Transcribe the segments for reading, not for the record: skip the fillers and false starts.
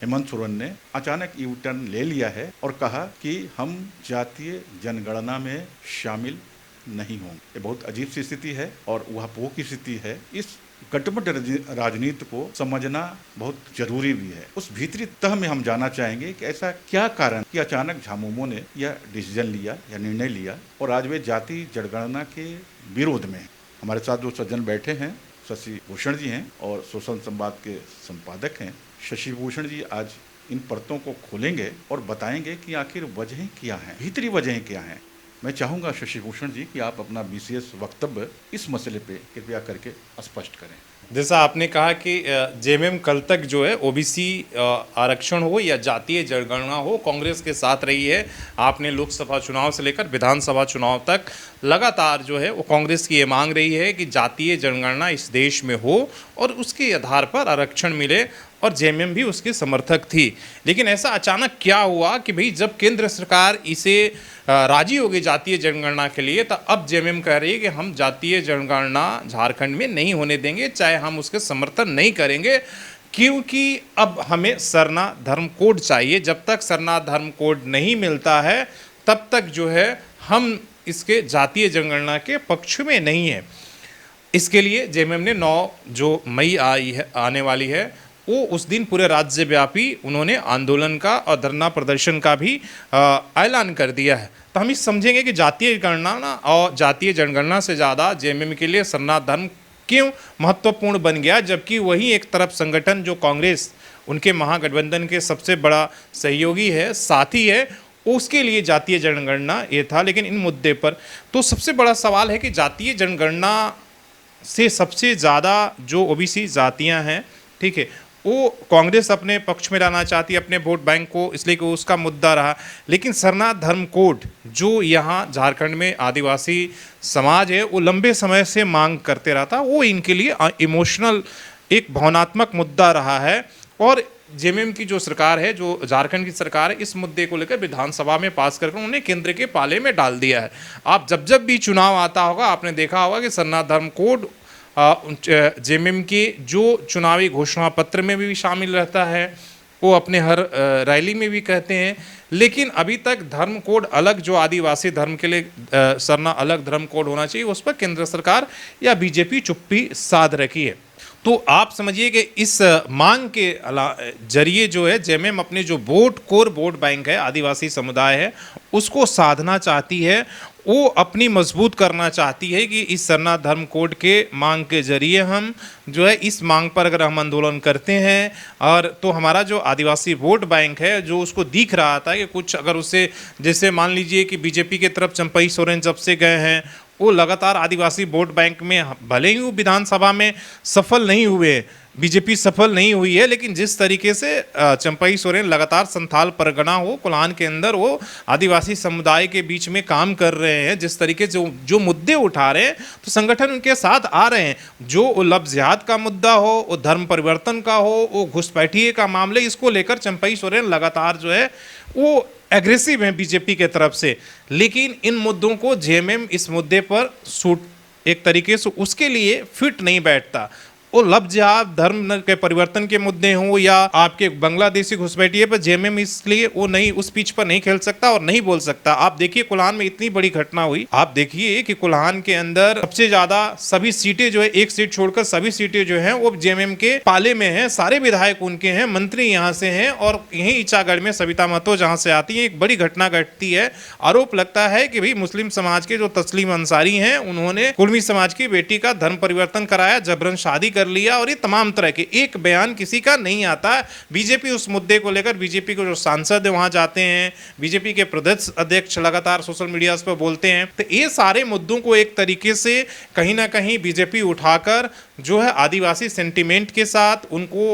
हेमंत सोरेन ने अचानक U turn ले लिया है और कहा कि हम जातीय जनगणना में शामिल नहीं होंगे। ये बहुत अजीब सी स्थिति है और ऊहापोह की स्थिति है। इस गठबंध राजनीति को समझना बहुत जरूरी भी है। उस भीतरी तह में हम जानना चाहेंगे कि ऐसा क्या कारण कि अचानक झामुमो ने यह डिसीजन लिया या निर्णय लिया और आज वे जाति जनगणना के विरोध में। हमारे साथ जो सज्जन बैठे हैं शशि भूषण जी हैं और सोशल संवाद के संपादक हैं। शशि भूषण जी आज इन परतों को खोलेंगे और बताएंगे कि आखिर वजहें क्या हैं, भीतरी वजहें क्या हैं। मैं चाहूँगा शशि भूषण जी कि आप अपना विशेष वक्तव्य इस मसले पे कृपया करके स्पष्ट करें। जैसा आपने कहा कि जेएमएम कल तक जो है ओबीसी आरक्षण हो या जातीय जनगणना हो, कांग्रेस के साथ रही है। आपने लोकसभा चुनाव से लेकर विधानसभा चुनाव तक लगातार जो है वो कांग्रेस की ये मांग रही है कि जातीय जनगणना इस देश में हो और उसके आधार पर आरक्षण मिले, और जेएमएम भी उसके समर्थक थी। लेकिन ऐसा अचानक क्या हुआ कि भाई जब केंद्र सरकार इसे राजी हो गई जातीय जनगणना के लिए, तो अब जेएमएम कह रही है कि हम जातीय जनगणना झारखंड में नहीं होने देंगे, चाहे हम उसके समर्थन नहीं करेंगे, क्योंकि अब हमें सरना धर्म कोड चाहिए। जब तक सरना धर्म कोड नहीं मिलता है तब तक जो है हम इसके जातीय जनगणना के पक्ष में नहीं है। इसके लिए जेएमएम ने 9 जो मई आने वाली है वो उस दिन पूरे राज्यव्यापी उन्होंने आंदोलन का और धरना प्रदर्शन का भी ऐलान कर दिया है। तो हम इस समझेंगे कि जातीय गणना और जातीय जनगणना से ज़्यादा जेएमएम के लिए सरना धर्म क्यों महत्वपूर्ण बन गया, जबकि वही एक तरफ संगठन जो कांग्रेस उनके महागठबंधन के सबसे बड़ा सहयोगी है, साथी है, उसके लिए जातीय जनगणना ये था। लेकिन इन मुद्दे पर तो सबसे बड़ा सवाल है कि जातीय जनगणना से सबसे ज़्यादा जो ओबीसी जातियाँ हैं, ठीक है, वो कांग्रेस अपने पक्ष में लाना चाहती है, अपने वोट बैंक को, इसलिए कि उसका मुद्दा रहा। लेकिन सरना धर्म कोड जो यहाँ झारखंड में आदिवासी समाज है वो लंबे समय से मांग करते रहा था, वो इनके लिए इमोशनल एक भावनात्मक मुद्दा रहा है। और जेएमएम की जो सरकार है, जो झारखंड की सरकार है, इस मुद्दे को लेकर विधानसभा में पास करके उन्होंने केंद्र के पाले में डाल दिया है। आप जब भी चुनाव आता होगा आपने देखा होगा कि सरना धर्म कोड जेएमएम के जो चुनावी घोषणा पत्र में भी शामिल रहता है, वो अपने हर रैली में भी कहते हैं। लेकिन अभी तक धर्म कोड अलग, जो आदिवासी धर्म के लिए सरना अलग धर्म कोड होना चाहिए, उस पर केंद्र सरकार या बीजेपी चुप्पी साध रखी है। तो आप समझिए कि इस मांग के जरिए जो है जेएमएम अपने जो कोर वोट बैंक है, आदिवासी समुदाय है, उसको साधना चाहती है, वो अपनी मजबूत करना चाहती है कि इस सरना धर्म कोड के मांग के जरिए हम जो है इस मांग पर अगर हम आंदोलन करते हैं और तो हमारा जो आदिवासी वोट बैंक है, जो उसको दिख रहा था कि कुछ अगर उससे, जैसे मान लीजिए कि बीजेपी के तरफ चंपई सोरेन जब से गए हैं, वो लगातार आदिवासी वोट बैंक में, भले ही वो विधानसभा में सफल नहीं हुए, बीजेपी सफल नहीं हुई है, लेकिन जिस तरीके से चंपई सोरेन लगातार संथाल परगना हो कोल्हान के अंदर वो आदिवासी समुदाय के बीच में काम कर रहे हैं, जिस तरीके से जो मुद्दे उठा रहे हैं, तो संगठन उनके साथ आ रहे हैं। जो वो लफ्ज़ जिहाद का मुद्दा हो, वो धर्म परिवर्तन का हो, वो घुसपैठिए का मामले, इसको लेकर चंपई सोरेन लगातार जो है वो एग्रेसिव हैं बीजेपी के तरफ से। लेकिन इन मुद्दों को जेएमएम इस मुद्दे पर सूट एक तरीके से उसके लिए फिट नहीं बैठता। वो लफ्ज़ जिहाद, धर्म के परिवर्तन के मुद्दे हों या आपके बांग्लादेशी घुसपैठिए पर जेएमएम इसलिए वो नहीं, उस पिच पर नहीं खेल सकता और नहीं बोल सकता। आप देखिए कोल्हान में इतनी बड़ी घटना हुई, आप देखिए कि कोल्हान के अंदर सबसे ज्यादा सभी सीटें जो है, एक सीट छोड़कर सभी सीटें जो हैं वो जेएमएम के पाले में हैं, सारे विधायक उनके हैं, मंत्री यहाँ से हैं, और यहीं ईचागढ़ में सविता महतो जहाँ से आती है, एक बड़ी घटना घटती है। आरोप लगता है कि भाई मुस्लिम समाज के जो तस्लीम अंसारी हैं, उन्होंने कुर्मी समाज की बेटी का धर्म परिवर्तन कराया, जबरन शादी कर लिया, और ये तमाम तरह के एक बयान किसी का नहीं आता। बीजेपी उस मुद्दे को लेकर, बीजेपी के जो सांसद है वहां जाते हैं, बीजेपी के प्रदेश अध्यक्ष लगातार सोशल मीडिया पर बोलते हैं। तो ये सारे मुद्दों को एक तरीके से कहीं ना कहीं बीजेपी उठाकर जो है आदिवासी सेंटिमेंट के साथ उनको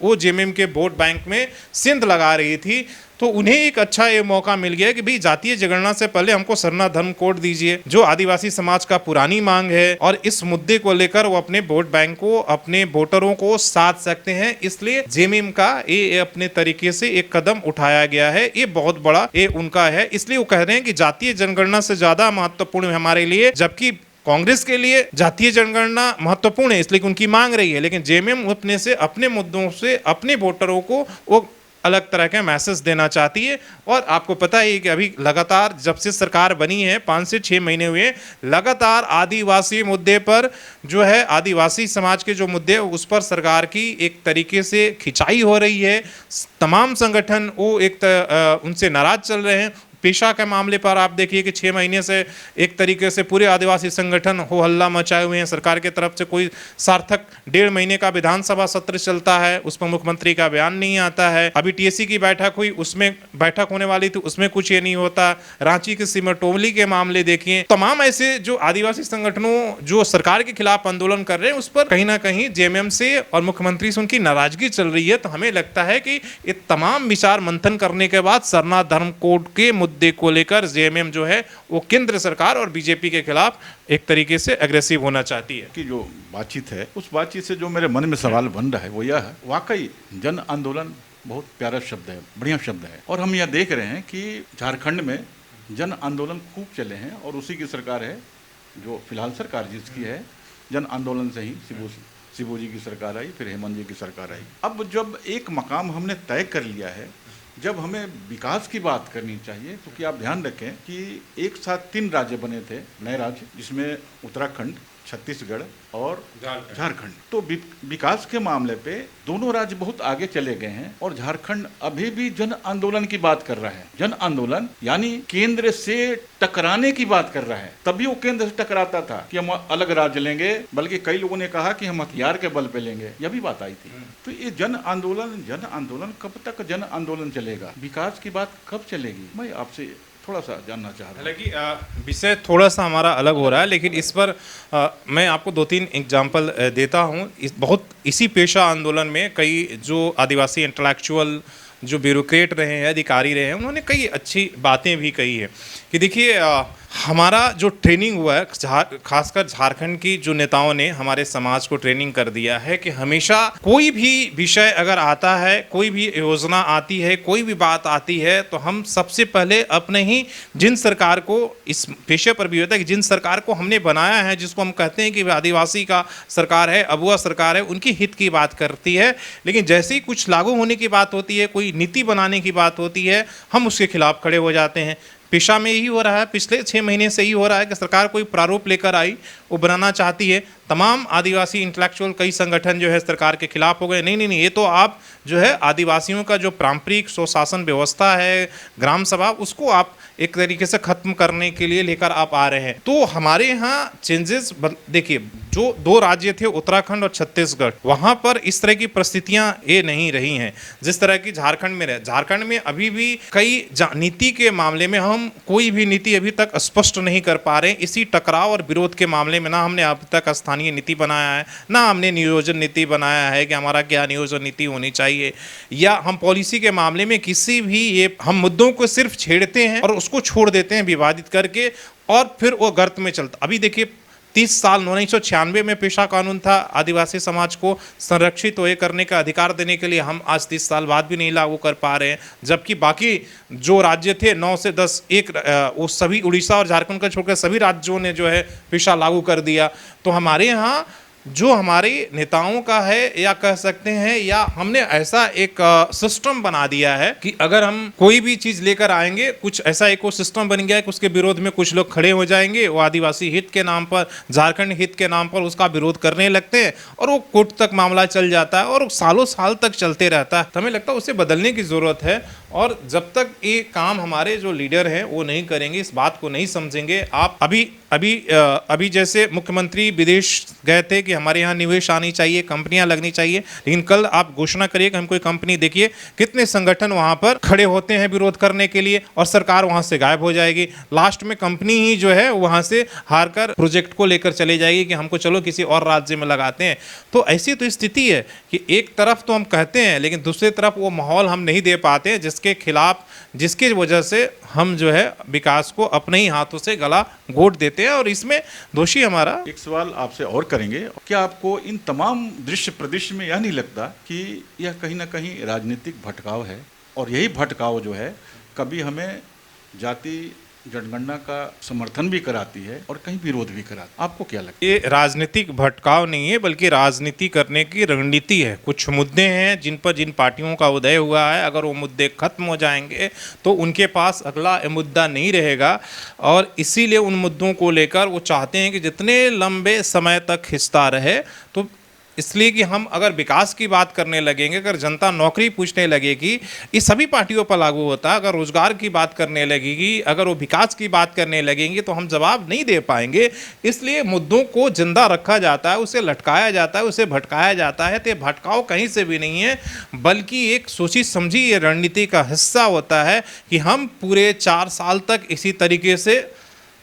वो जेएमएम के वोट बैंक में सिंध लगा रही थी। तो उन्हें एक अच्छा ये मौका मिल गया कि भाई जातीय जनगणना से पहले हमको सरना धर्म कोड दीजिए, जो आदिवासी समाज का पुरानी मांग है, और इस मुद्दे को लेकर वो अपने वोट बैंक को, अपने वोटरों को साध सकते हैं। इसलिए जेएमएम का ये अपने तरीके से एक कदम उठाया गया है, ये बहुत बड़ा ये उनका है। इसलिए वो कह रहे हैं कि जातीय जनगणना से ज्यादा महत्वपूर्ण है हमारे लिए, जबकि कांग्रेस के लिए जातीय जनगणना महत्वपूर्ण है, इसलिए उनकी मांग रही है। लेकिन जेएमएम अपने से, अपने मुद्दों से अपने वोटरों को वो अलग तरह के मैसेज देना चाहती है। और आपको पता है कि अभी लगातार जब से सरकार बनी है 5 से 6 महीने हुए, लगातार आदिवासी मुद्दे पर जो है, आदिवासी समाज के जो मुद्दे उस पर सरकार की एक तरीके से खिंचाई हो रही है। तमाम संगठन वो उनसे नाराज चल रहे हैं। पेशा के मामले पर आप देखिए कि 6 महीने से एक तरीके से पूरे आदिवासी संगठन हो हल्ला मचाए हुए हैं। सरकार की तरफ से कोई सार्थक 1.5 महीने का विधानसभा सत्र चलता है, उस पर मुख्यमंत्री का बयान नहीं आता है। अभी टीएससी की बैठक हुई, उसमें बैठक होने वाली थी, उसमें कुछ ये नहीं होता। रांची के सिमटोमली के मामले देखिए, तमाम ऐसे जो आदिवासी संगठनों जो सरकार के खिलाफ आंदोलन कर रहे हैं, उस पर कहीं ना कहीं जेएमएम से और मुख्यमंत्री से उनकी नाराजगी चल रही है। तो हमें लगता है कि ये तमाम विचार मंथन करने के बाद सरना धर्म कोड के मुद्दे को लेकर जेएमएम जो है वो केंद्र सरकार और बीजेपी के खिलाफ एक तरीके से एग्रेसिव होना चाहती है। कि जो बातचीत है, उस बातचीत से जो मेरे मन में सवाल बन रहा है वो यह है, वाकई जन आंदोलन बहुत प्यारा शब्द है, बढ़िया शब्द है। और हम यह देख रहे हैं कि झारखंड में जन आंदोलन खूब चले हैं और उसी की सरकार है जो फिलहाल सरकार जिसकी है, जन आंदोलन से ही शिबू जी की सरकार आई, फिर हेमंत जी की सरकार आई। अब जब एक मकाम हमने तय कर लिया है, जब हमें विकास की बात करनी चाहिए, तो कि आप ध्यान रखें कि एक साथ 3 राज्य बने थे, नए राज्य, जिसमें उत्तराखंड, छत्तीसगढ़ और झारखंड। तो विकास के मामले पे दोनों राज्य बहुत आगे चले गए हैं और झारखंड अभी भी जन आंदोलन की बात कर रहा है। जन आंदोलन यानी केंद्र से टकराने की बात कर रहा है। तभी वो केंद्र से टकराता था कि हम अलग राज्य लेंगे, बल्कि कई लोगों ने कहा कि हम हथियार के बल पे लेंगे, यह भी बात आई थी। तो ये जन आंदोलन कब तक जन आंदोलन चलेगा, विकास की बात कब चलेगी, मैं आपसे थोड़ा सा जानना चाह रहा हूँ। हालांकि विषय थोड़ा सा हमारा अलग हो रहा है, लेकिन इस पर मैं आपको 2-3 एग्जाम्पल देता हूँ। इसी पेशा आंदोलन में कई जो आदिवासी इंटेलेक्चुअल जो ब्यूरोक्रेट रहे हैं, अधिकारी रहे हैं, उन्होंने कई अच्छी बातें भी कही है कि देखिए हमारा जो ट्रेनिंग हुआ है, खासकर झारखंड की जो नेताओं ने हमारे समाज को ट्रेनिंग कर दिया है कि हमेशा कोई भी विषय अगर आता है, कोई भी योजना आती है, कोई भी बात आती है, तो हम सबसे पहले अपने ही जिन सरकार को, इस पेशे पर भी होता है कि जिन सरकार को हमने बनाया है, जिसको हम कहते हैं कि आदिवासी का सरकार है, अबुआ सरकार है, उनकी हित की बात करती है। लेकिन जैसे ही कुछ लागू होने की बात होती है, कोई नीति बनाने की बात होती है, हम उसके खिलाफ खड़े हो जाते हैं। पेशा में यही हो रहा है, पिछले 6 महीने से ही हो रहा है कि सरकार कोई प्रारूप लेकर आई, वो बनाना चाहती है। तमाम आदिवासी इंटेलेक्चुअल कई संगठन जो है सरकार के खिलाफ हो गए। नहीं, ये तो आप जो है आदिवासियों का जो पारंपरिक स्वशासन व्यवस्था है, ग्राम सभा, उसको आप एक तरीके से खत्म करने के लिए लेकर आप आ रहे हैं। तो हमारे यहाँ चेंजेस देखिए, जो 2 राज्य थे उत्तराखंड और छत्तीसगढ़, वहाँ पर इस तरह की परिस्थितियाँ ये नहीं रही हैं जिस तरह की झारखंड में रहे। झारखंड में अभी भी कई नीति के मामले में हम कोई भी नीति अभी तक स्पष्ट नहीं कर पा रहे। इसी टकराव और विरोध के मामले में ना हमने अब तक स्थानीय नीति बनाया है, ना हमने नियोजन नीति बनाया है कि हमारा क्या नियोजन नीति होनी चाहिए, या हम पॉलिसी के मामले में किसी भी ये हम मुद्दों को सिर्फ छेड़ते हैं और उसको छोड़ देते हैं विवादित करके, और फिर वो गर्त में चलता। अभी देखिए 30 साल 1996 में पेशा कानून था, आदिवासी समाज को संरक्षित हुए करने का अधिकार देने के लिए, हम आज 30 साल बाद भी नहीं लागू कर पा रहे हैं। जबकि बाकी जो राज्य थे 9 से 10 वो सभी, उड़ीसा और झारखंड का छोड़कर सभी राज्यों ने जो है पेशा लागू कर दिया। तो हमारे यहाँ जो हमारे नेताओं का है, या कह सकते हैं, या हमने ऐसा एक सिस्टम बना दिया है कि अगर हम कोई भी चीज लेकर आएंगे, कुछ ऐसा इको सिस्टम बन गया है कि उसके विरोध में कुछ लोग खड़े हो जाएंगे, वो आदिवासी हित के नाम पर, झारखंड हित के नाम पर उसका विरोध करने लगते हैं और वो कोर्ट तक मामला चल जाता है और सालों साल तक चलते रहता है। तो हमें लगता है उसे बदलने की जरूरत है। और जब तक ये काम हमारे जो लीडर हैं वो नहीं करेंगे, इस बात को नहीं समझेंगे। आप अभी जैसे मुख्यमंत्री विदेश गए थे कि हमारे यहाँ निवेश आनी चाहिए, कंपनियां लगनी चाहिए, लेकिन कल आप घोषणा करिए कि हम कोई कंपनी, देखिए कितने संगठन वहां पर खड़े होते हैं विरोध करने के लिए, और सरकार वहां से गायब हो जाएगी। लास्ट में कंपनी ही जो है वहां से हार कर प्रोजेक्ट को लेकर चले जाएगी कि हमको चलो किसी और राज्य में लगाते हैं। तो ऐसी तो स्थिति है कि एक तरफ तो हम कहते हैं, लेकिन दूसरी तरफ वो माहौल हम नहीं दे पाते जिसके खिलाफ, जिसकी वजह से हम जो है विकास को अपने ही हाथों से गला घोट देते हैं, और इसमें दोषी हमारा। एक सवाल आपसे और करेंगे, क्या आपको इन तमाम दृश्य प्रदृश्य में यह नहीं लगता कि यह कहीं ना कहीं राजनीतिक भटकाव है, और यही भटकाव जो है कभी हमें जाति जनगणना का समर्थन भी कराती है और कहीं विरोध भी कराती है। आपको क्या लगता है? ये राजनीतिक भटकाव नहीं है, बल्कि राजनीति करने की रणनीति है। कुछ मुद्दे हैं जिन पार्टियों का उदय हुआ है, अगर वो मुद्दे खत्म हो जाएंगे तो उनके पास अगला मुद्दा नहीं रहेगा, और इसीलिए उन मुद्दों को लेकर वो चाहते हैं कि जितने लंबे समय तक खिंचता रहे। तो इसलिए कि हम अगर विकास की बात करने लगेंगे, अगर जनता नौकरी पूछने लगेगी, ये सभी पार्टियों पर लागू होता है, अगर रोजगार की बात करने लगेगी, अगर वो विकास की बात करने लगेंगी, तो हम जवाब नहीं दे पाएंगे। इसलिए मुद्दों को जिंदा रखा जाता है, उसे लटकाया जाता है, उसे भटकाया जाता है। तो ये भटकाव कहीं से भी नहीं है, बल्कि एक सोची समझी ये रणनीति का हिस्सा होता है कि हम पूरे 4 साल तक इसी तरीके से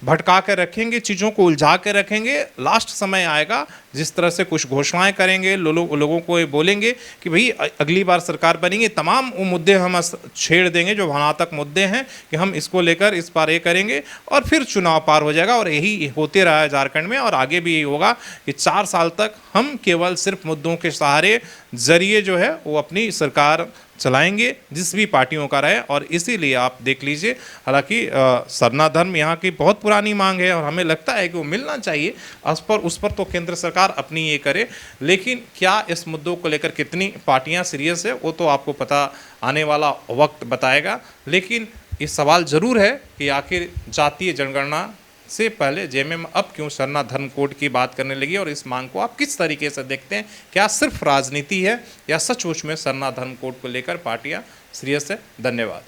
भटका के रखेंगे, चीज़ों को उलझा के रखेंगे। लास्ट समय आएगा, जिस तरह से कुछ घोषणाएं करेंगे, लोगों को ये बोलेंगे कि भाई अगली बार सरकार बनेगी, तमाम वो मुद्दे हम छेड़ देंगे जो भावनात्मक मुद्दे हैं कि हम इसको लेकर इस बार ये करेंगे, और फिर चुनाव पार हो जाएगा। और यही होते रहा है झारखंड में, और आगे भी यही होगा कि 4 साल तक हम केवल सिर्फ मुद्दों के सहारे जरिए जो है वो अपनी सरकार चलाएंगे, जिस भी पार्टियों का रहे। और इसीलिए आप देख लीजिए, हालांकि सरना धर्म यहाँ की बहुत पुरानी मांग है और हमें लगता है कि वो मिलना चाहिए। उस पर तो केंद्र सरकार अपनी ये करे, लेकिन क्या इस मुद्दों को लेकर कितनी पार्टियां सीरियस है वो तो आपको पता आने वाला वक्त बताएगा। लेकिन ये सवाल जरूर है कि आखिर जातीय जनगणना से पहले जेएमएम अब क्यों सरना धर्म कोड की बात करने लगी, और इस मांग को आप किस तरीके से देखते हैं? क्या सिर्फ राजनीति है या सचमुच में सरना धर्म कोड को लेकर पार्टियां सीरियस है? धन्यवाद।